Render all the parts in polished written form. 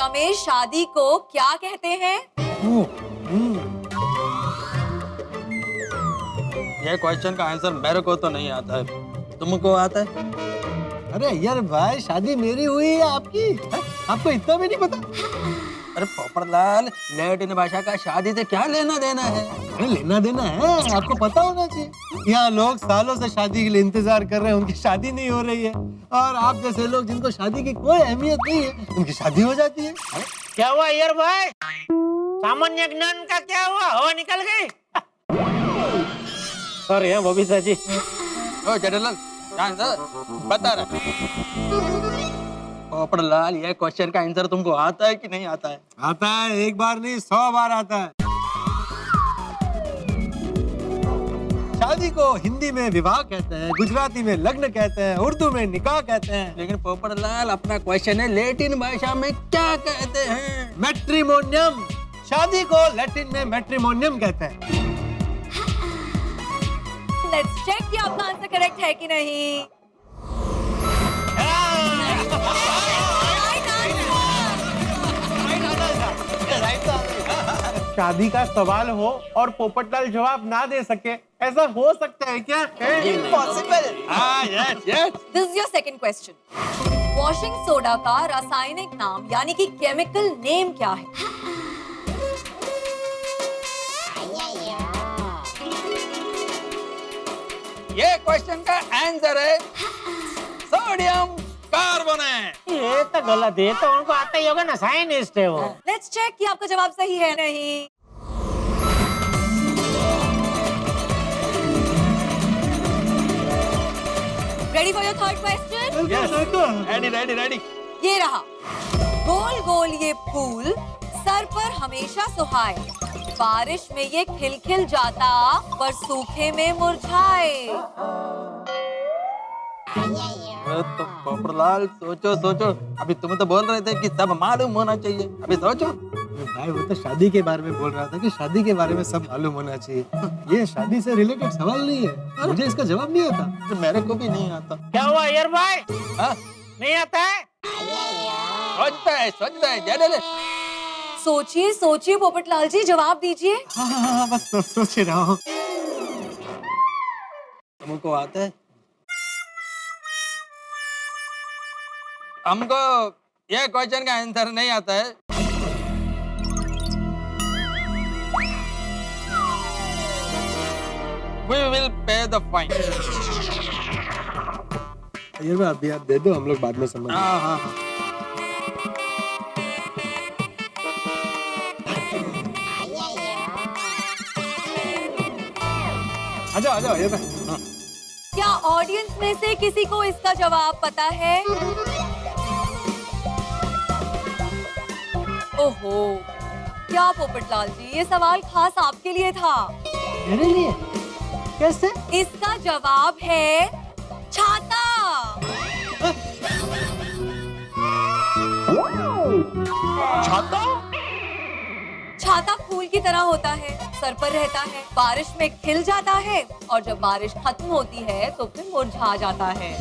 भाषा में शादी को क्या कहते हैं? ये क्वेश्चन का आंसर मेरे को तो नहीं आता है, तुमको आता है? अरे यार भाई, शादी मेरी हुई है आपकी है? आपको इतना भी नहीं पता? अरे पोपटलाल, लैटिन भाषा का शादी से क्या लेना देना है? अरे लेना देना है, आपको पता होना चाहिए। यहाँ लोग सालों से शादी के लिए इंतजार कर रहे हैं, उनकी शादी नहीं हो रही है, और आप जैसे लोग जिनको शादी की कोई अहमियत नहीं है, उनकी शादी हो जाती है। क्या हुआ यार भाई? सामान्य ज्ञान का क्या हुआ? हवा निकल गई? सॉरी है बबीता जी। ओ जेठालाल, आंसर बता रहा। पोपटलाल, ये क्वेश्चन का आंसर तुमको आता है कि नहीं आता है? आता है, एक बार नहीं 100 बार आता है। शादी को हिंदी में विवाह कहते हैं, गुजराती में लग्न कहते हैं, उर्दू में निकाह कहते हैं। लेकिन पोपटलाल, अपना क्वेश्चन है लैटिन भाषा में क्या कहते हैं? मैट्रिमोनियम। शादी को लैटिन में मैट्रिमोनियम कहते हैं। लेट्स चेक कि आपका आंसर करेक्ट है कि नहीं। शादी का सवाल हो और पोपटलाल जवाब ना दे सके, ऐसा हो सकता है क्या? इम्पॉसिबल। हाँ, yes yes. This is your second question. Washing soda का रासायनिक नाम यानी कि केमिकल नेम क्या है? ये क्वेश्चन का आंसर है सोडियम कार्बोनेट। ये तो गलत है, तो उनको आता ही होगा ना, साइंटिस्ट है वो। लेट्स चेक कि आपका जवाब सही है नहीं। Ready for your third question? Ready ready ready. ये रहा। गोल गोल ये फूल सर पर हमेशा सुहाए, बारिश में ये खिल खिल जाता पर सूखे में मुरझाए। तो पोपटलाल, सोचो सोचो, अभी तुम तो बोल रहे थे कि सब मालूम होना चाहिए, अभी सोचो। भाई वो तो शादी के बारे में बोल रहा था कि शादी के बारे में सब मालूम होना चाहिए। ये शादी से रिलेटेड सवाल नहीं है, मुझे इसका जवाब नहीं आता। तो मेरे को भी नहीं आता। क्या हुआ यार भाई? हाँ? नहीं आता है? सोचता है जेठालाल। सोचिए सोचिए पोपटलाल जी, जवाब दीजिए। हाँ, बस सोच ही रहा हूँ। तुमको आता है? हमको ये क्वेश्चन का आंसर नहीं आता है। We will pay the fine. ये मैं अभी आप दे दो, हम लोग बाद में समझ। हाँ हाँ हाँ। आजा आजा ये मैं। क्या ऑडियंस में से किसी को इसका जवाब पता है? ओहो, क्या पोपटलाल जी, ये सवाल खास आपके लिए था। मेरे लिए? कैसे? इसका जवाब है छाता। छाता? छाता फूल की तरह होता है, सर पर रहता है, बारिश में खिल जाता है और जब बारिश खत्म होती है तो फिर मुरझा जाता है।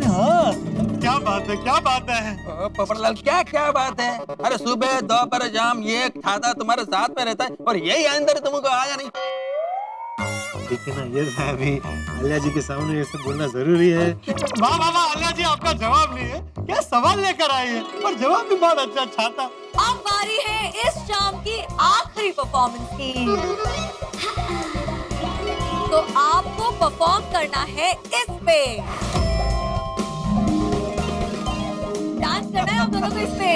हाँ, क्या बात है, क्या बात है। पोपटलाल, क्या क्या बात है? अरे सुबह दोपहर शाम ये छाता तुम्हारे साथ में रहता है और यही आंसर तुमको आया नहीं। ठीक है ना, ये अभी आलिया जी के सामने ये सब बोलना जरूरी है। वाह वाह वाह, आलिया जी आपका जवाब नहीं है, क्या सवाल लेकर आई है, और जवाब भी बहुत अच्छा। छाता। अब बारी है इस शाम की आखिरी परफॉर्मेंस की। तो आपको परफॉर्म करना है इस पे, डांस करना है आप दोनों को इस पे।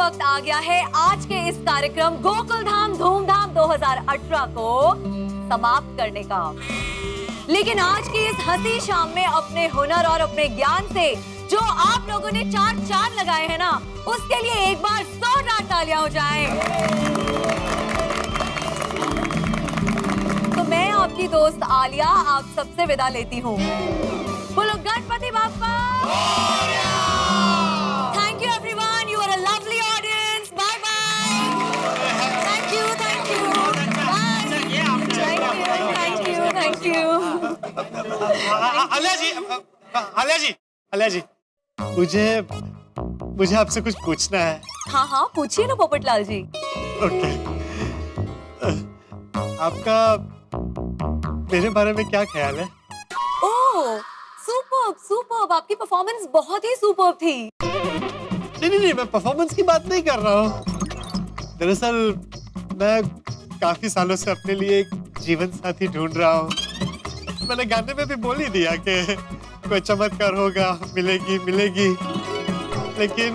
वक्त आ गया है आज के इस कार्यक्रम गोकुल धाम धूमधाम 2018 को समाप्त करने का। लेकिन आज की इस हंसी शाम में अपने हुनर और अपने ज्ञान से जो आप लोगों ने चार चांद लगाए हैं ना, उसके लिए एक बार जोरदार तालियां हो जाएं। तो मैं आपकी दोस्त आलिया आप सबसे विदा लेती हूँ। बोलो Ganpati Bappa. Thank you everyone, you are a lovely audience. Bye bye. Thank you bye. Thank you. Alia ji मुझे आपसे कुछ पूछना है। हाँ पूछिए ना पोपटलाल जी। ओके। आपका मेरे बारे में क्या ख्याल है? ओह सुपर्ब, आपकी परफॉर्मेंस बहुत ही सुपर्ब थी। नहीं, मैं परफॉर्मेंस की बात नहीं कर रहा हूँ। दरअसल मैं काफी सालों से अपने लिए एक जीवन साथी ढूंढ रहा हूँ। मैंने गाने में भी बोल ही दिया कि कोई चमत्कार होगा, मिलेगी, लेकिन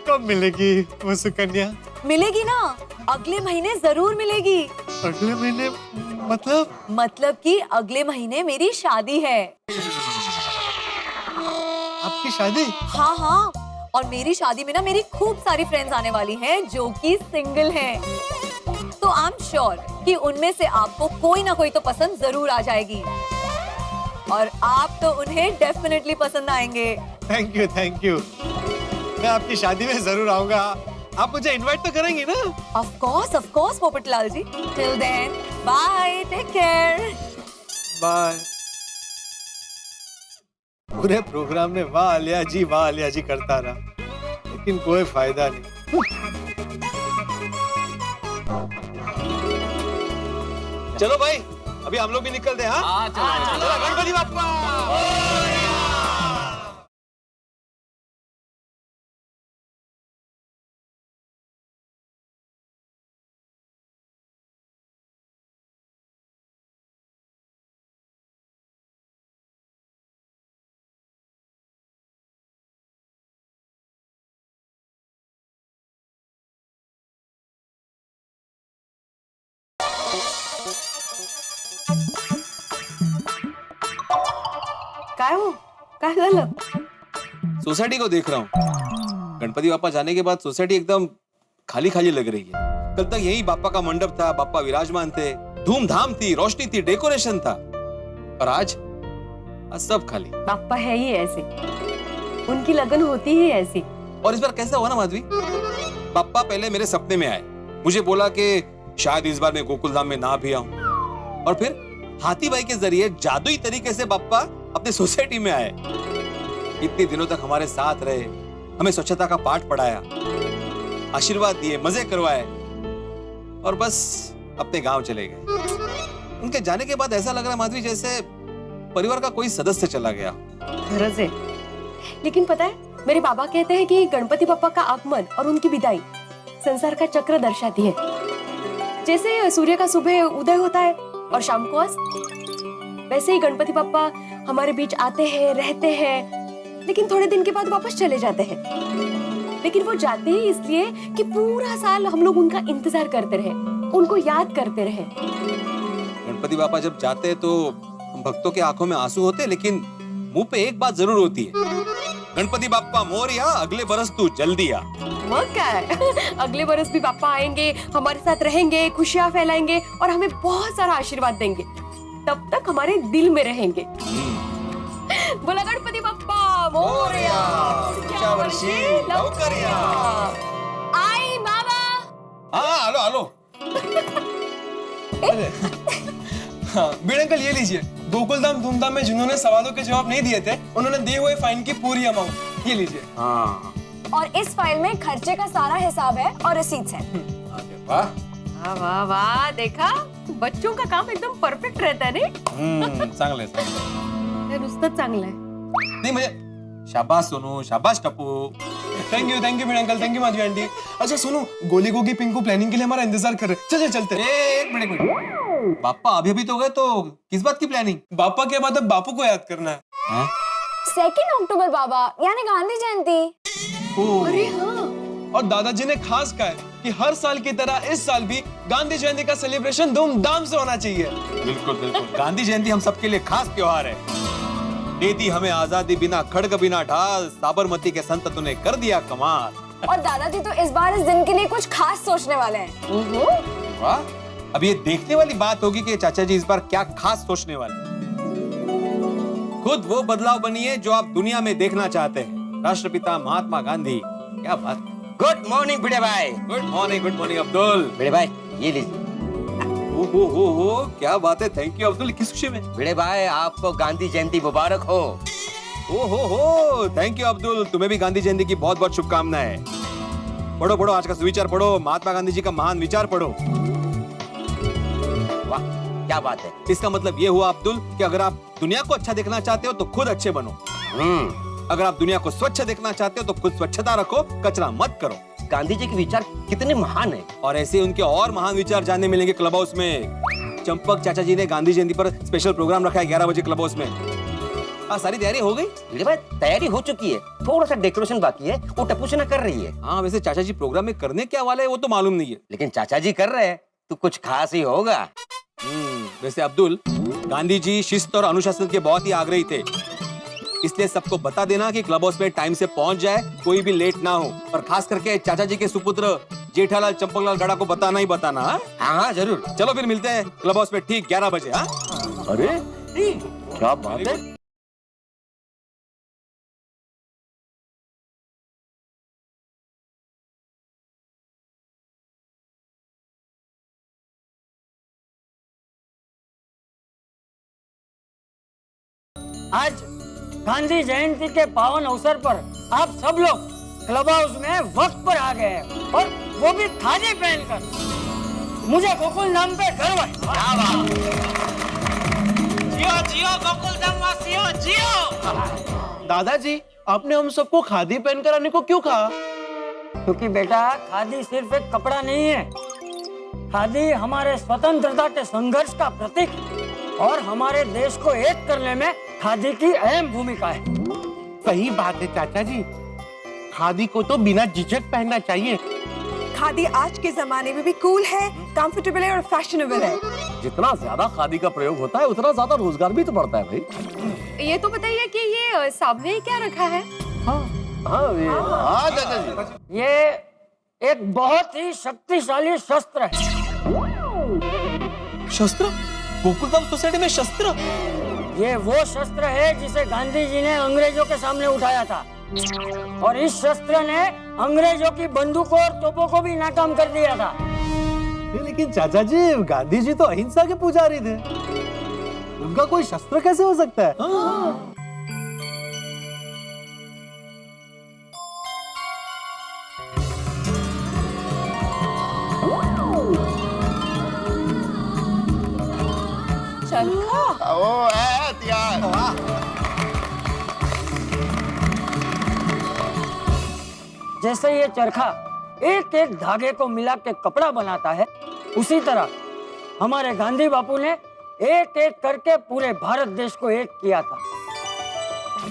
कब मिलेगी वो सुकन्या? मिलेगी ना, अगले महीने जरूर मिलेगी। अगले महीने मतलब कि अगले महीने मेरी शादी है। आपकी शादी? हाँ, और मेरी शादी में ना मेरी खूब सारी फ्रेंड्स आने वाली हैं जो कि सिंगल हैं। तो आई एम श्योर कि उनमें से आपको कोई ना कोई तो पसंद जरूर आ जाएगी और आप तो उन्हें डेफिनेटली पसंद आएंगे। Thank you. मैं आपकी शादी में जरूर आऊंगा। आप मुझे इनवाइट तो करेंगी ना? Of course Popatlal ji. Till then bye, take care. Bye. पूरे प्रोग्राम में वाह आलिया जी करता रहा, लेकिन कोई फायदा नहीं। चलो भाई, अभी हम लोग भी निकलते हैं। हाँ चलो गणपति बाप्पा। काय झालं? सोसाइटी को देख रहा हूँ। गणपति बापा जाने के बाद सोसाइटी एकदम खाली खाली लग रही है। कल तक यही बापा का मंडप था, बापा विराजमान थे, धूमधाम थी, रोशनी थी, डेकोरेशन था, और आज सब खाली। पापा है ही ऐसे, उनकी लगन होती ही ऐसी। और इस बार कैसा हुआ ना माधवी, पापा पहले मेरे सपने में आए, मुझे बोला कि शायद इस बार मैं गोकुलधाम में ना भी आऊं, और फिर हाथी भाई के जरिए जादुई तरीके से पापा अपने सोसाइटी में आए। इतने दिनों तक हमारे साथ रहे, हमें स्वच्छता का पाठ पढ़ाया, आशीर्वाद दिए, मजे करवाए, और बस अपने गांव चले गए। उनके जाने के बाद ऐसा लग रहा है माधवी जैसे परिवार का कोई सदस्य चला गया। खरंच है। लेकिन पता है, मेरे बाबा कहते हैं कि गणपति बापा का आगमन और उनकी विदाई संसार का चक्र दर्शाती है। जैसे सूर्य का सुबह उदय होता है और शाम को अस्त, वैसे ही गणपति बापा हमारे बीच आते हैं, रहते हैं, लेकिन थोड़े दिन के बाद वापस चले जाते हैं। लेकिन वो जाते ही इसलिए कि पूरा साल हम लोग उनका इंतजार करते रहे, उनको याद करते रहे। गणपति बापा जब जाते हैं तो हम भक्तों के आंखों में आंसू होते, लेकिन मुंह पे एक बात जरूर होती है, गणपति बापा मोरया, अगले बरस तू जल्दी आ। वो क्या है? अगले बरस भी पापा आएंगे, हमारे साथ रहेंगे, खुशियां फैलाएंगे और हमें बहुत सारा आशीर्वाद देंगे। तब तक हमारे दिल में रहेंगे। बोला गणपति बाप्पा मोरया, पुढच्या वर्षी लवकर या। आई बाबा। हाँ आलो। बीड़ अंकल ये लीजिए, गोकुलधाम धूमधाम में जिन्होंने सवालों के जवाब नहीं दिए थे, उन्होंने दिए हुए फाइन की पूरी अमाउंट ये लीजिए। हाँ और इस फाइल में खर्चे का सारा हिसाब है और रसीद्स है। वाह, वाह वाह, देखा बच्चों का काम एकदम परफेक्ट रहता है नहीं? चांगले नुसतं चांगलं आहे। नहीं मुझे शाबाश सोनू, शाबाश Tappu. Thank you Bhide uncle, thank you Madhavi aunty. अच्छा सुनो, गोली गोगी पिंकू प्लानिंग के लिए हमारा इंतजार कर रहे हैं। चलते। एक मिनट, बापा अभी तो गए, तो किस बात की प्लानिंग? बापा के बाद अब बापू को याद करना है। 2 अक्टूबर बाबा, यानी गांधी जयंती। अरे हाँ, और दादाजी ने खास कहा है कि हर साल की तरह इस साल भी गांधी जयंती का सेलिब्रेशन धूमधाम से होना चाहिए। बिल्कुल बिल्कुल, गांधी जयंती हम सबके लिए खास त्योहार है। दे दी हमें आजादी, बिना खड़ग बिना ढाल, साबरमती के संत तूने कर दिया कमाल। और दादाजी तो इस बार इस दिन के लिए कुछ खास सोचने वाले हैं। वाह, अब ये देखने वाली बात होगी कि चाचा जी इस बार क्या खास सोचने वाले। खुद वो बदलाव बनिए जो आप दुनिया में देखना चाहते हैं। राष्ट्रपिता महात्मा गांधी। क्या बात। गुड मॉर्निंग भिड़े भाई। Good morning Abdul. भिड़े भाई ये लीजिए। हो क्या बात है। Thank you Abdul. किस खुशी में? भिड़े भाई आपको गांधी जयंती मुबारक हो। हो थैंक यू अब्दुल। तुम्हें भी गांधी जयंती की बहुत बहुत शुभकामनाएं। पढ़ो पढ़ो, आज का सुविचार पढ़ो, महात्मा गांधी जी का महान विचार पढ़ो। वाह क्या बात है। इसका मतलब ये हुआ अब्दुल कि अगर आप दुनिया को अच्छा देखना चाहते हो तो खुद अच्छे बनो। अगर आप दुनिया को स्वच्छ देखना चाहते हो तो खुद स्वच्छता रखो, कचरा मत करो। गांधी जी के विचार कितने महान हैं। और ऐसे उनके और महान विचार जानने मिलेंगे क्लब हाउस में। चंपक चाचा जी ने गांधी जयंती पर स्पेशल प्रोग्राम रखा है 11 बजे क्लब हाउस में। सारी तैयारी हो गई? भिड़े भाई तैयारी हो चुकी है, थोड़ा सा डेकोरेशन बाकी है, वो टपूसना कर रही है। हाँ, वैसे चाचा जी प्रोग्राम में करने क्या वाले है वो तो मालूम नहीं है, लेकिन चाचा जी कर रहे हैं तो कुछ खास ही होगा। वैसे अब्दुल, गांधी जी शिस्त और अनुशासन के बहुत ही आग्रही थे, इसलिए सबको बता देना कि क्लब हाउस में टाइम से पहुंच जाए, कोई भी लेट ना हो। और खास करके चाचा जी के सुपुत्र जेठालाल चंपकलाल गड़ा को बताना ही बताना। हाँ जरूर। चलो फिर मिलते हैं क्लब हाउस में ठीक 11 बजे। हाँ अरे क्या बात है। आज गांधी जयंती के पावन अवसर पर आप सब लोग क्लब हाउस में वक्त पर आ गए हैं और वो भी खादी पहनकर। मुझे गोकुल धाम पे गर्व है। जियो जियो गोकुल धाम वासियों जियो। दादाजी आपने हम सबको खादी पहनकर आने को क्यों कहा? क्योंकि बेटा खादी सिर्फ एक कपड़ा नहीं है, खादी हमारे स्वतंत्रता के संघर्ष का प्रतीक है और हमारे देश को एक करने में खादी की अहम भूमिका है। सही बात है चाचा जी, खादी को तो बिना झिझक पहनना चाहिए। खादी आज के जमाने में भी कूल है, कंफर्टेबल है और फैशनेबल है। जितना ज्यादा खादी का प्रयोग होता है उतना ज्यादा रोजगार भी तो बढ़ता है भाई। ये तो बताइए कि ये सामने क्या रखा है? हाँ चाचा जी, ये एक बहुत ही शक्तिशाली शस्त्र है। शस्त्र? गोकुलधाम सोसाइटी में शस्त्र? ये वो शस्त्र है जिसे गांधी जी ने अंग्रेजों के सामने उठाया था और इस शस्त्र ने अंग्रेजों की बंदूकों और तोपों को भी नाकाम कर दिया था। लेकिन चाचा जी, गांधी जी तो अहिंसा के पुजारी थे, उनका कोई शस्त्र कैसे हो सकता है? जैसे ये चरखा एक एक धागे को मिला के कपड़ा बनाता है, उसी तरह हमारे गांधी बापू ने एक एक करके पूरे भारत देश को एक किया था।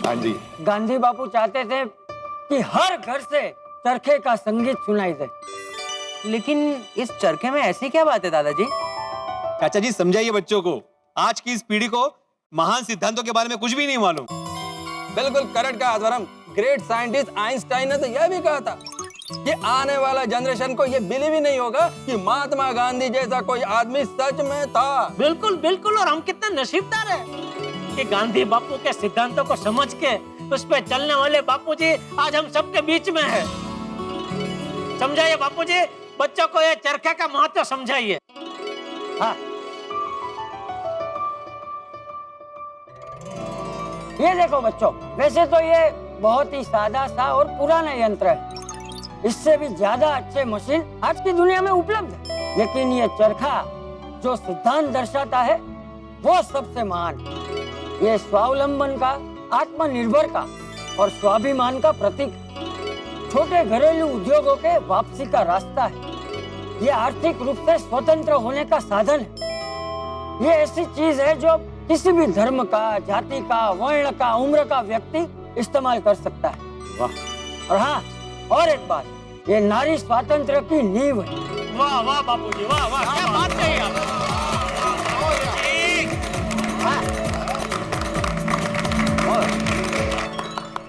गांधी गांधी बापू चाहते थे कि हर घर से चरखे का संगीत सुनाई दे। लेकिन इस चरखे में ऐसी क्या बात है दादाजी? चाचा जी समझाइए बच्चों को, आज की इस पीढ़ी को महान सिद्धांतों के बारे में कुछ भी नहीं मालूम। बिल्कुल करेक्ट कहा अध्वरम। ग्रेट साइंटिस्ट आइंस्टाइन ने तो यह भी कहा था कि आने वाला जनरेशन को यह बिलीव ही नहीं होगा कि महात्मा गांधी जैसा कोई आदमी सच में था। बिल्कुल बिल्कुल, और हम कितने नसीबदार हैं कि गांधी बापू के सिद्धांतों को समझ के उस पे चलने वाले बापूजी आज हम सबके बीच में है। समझाइए बापूजी, बच्चों को ये चरखे का महत्व समझाइए। हाँ, ये देखो बच्चों, वैसे तो ये बहुत ही सादा सा और पुराना यंत्र है, इससे भी ज्यादा अच्छे मशीन आज की दुनिया में उपलब्ध है, लेकिन ये चरखा जो सिद्धांत दर्शाता है वो सबसे महान। ये स्वावलंबन का, आत्मनिर्भर का और स्वाभिमान का प्रतीक है। छोटे घरेलू उद्योगों के वापसी का रास्ता है। ये आर्थिक रूप से स्वतंत्र होने का साधन है। ये ऐसी चीज है जो किसी भी धर्म का, जाति का, वर्ण का, उम्र का व्यक्ति इस्तेमाल कर सकता है। वाह। और हाँ, और एक बात, ये नारी स्वातंत्र की नींव है। वाह वाह बापूजी, वाह वाह, क्या बात कही आपने।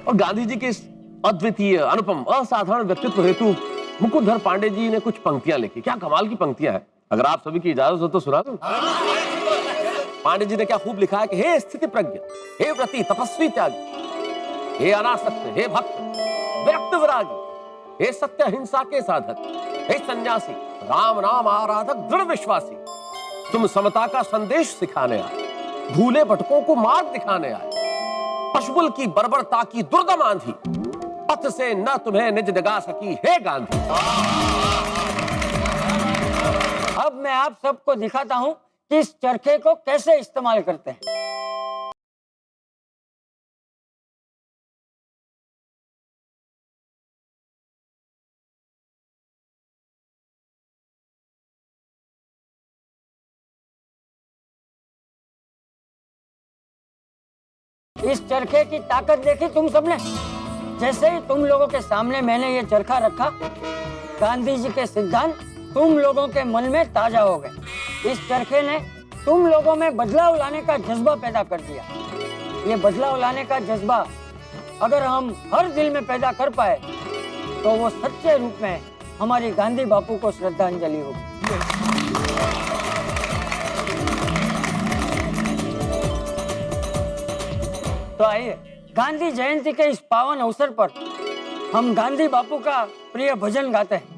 और गांधी जी के इस अद्वितीय, अनुपम, असाधारण व्यक्तित्व हेतु मुकुंदधर पांडे जी ने कुछ पंक्तियां लिखी। क्या कमाल की पंक्तियां हैं। अगर आप सभी की इजाजत हो तो सुना दूं। पांडे जी ने क्या खूब लिखा है कि हे स्थिति प्रज्ञ, हे व्रती तपस्वी त्यागी, हे अनासक्त, हे भक्त, विरक्त विरागी, हे सत्य अहिंसा के साधक, हे सन्यासी, राम नाम आराधक, दृढ़ विश्वासी, तुम समता का संदेश सिखाने आए, भूले भटकों को मार्ग दिखाने आए, पशुबल की बर्बरता की दुर्दम आंधी, पथ से न तुम्हें निज दगा सकी, हे गांधी। अब मैं आप सबको दिखाता हूं कि इस चरखे को कैसे इस्तेमाल करते हैं। इस चरखे की ताकत देखी तुम सबने? जैसे ही तुम लोगों के सामने मैंने ये चरखा रखा, गांधी जी के सिद्धांत तुम लोगों के मन में ताजा हो गए। इस चरखे ने तुम लोगों में बदलाव लाने का जज्बा पैदा कर दिया। ये बदलाव लाने का जज्बा अगर हम हर दिल में पैदा कर पाए तो वो सच्चे रूप में हमारी गांधी बापू को श्रद्धांजलि होगी। तो आइए गांधी जयंती के इस पावन अवसर पर हम गांधी बापू का प्रिय भजन गाते हैं।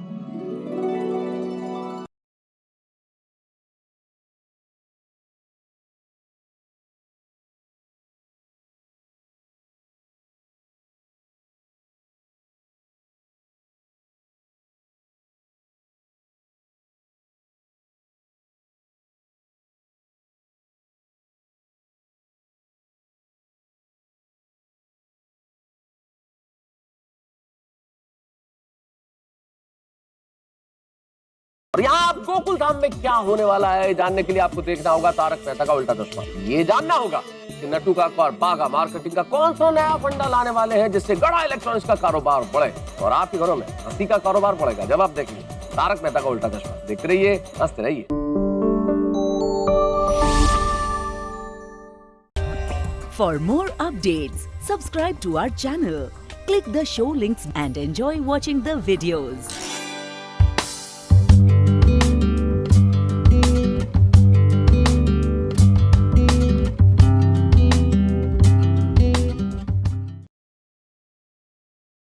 और यहाँ आप गोकुल धाम में क्या होने वाला है जानने के लिए आपको देखना होगा तारक मेहता का उल्टा चश्मा। ये जानना होगा कि नट्टू काका और बागा मार्केटिंग का कौन सा नया फंडा लाने वाले हैं जिससे गड़ा इलेक्ट्रॉनिक्स का कारोबार बढ़े और आपके घरों में हंसी का कारोबार बढ़ेगा। जब आप देखेंगे तारक मेहता का उल्टा चश्मा, देखते रहिए, हंसते रहिए। For more updates, subscribe to our channel, click the show links and enjoy watching the videos.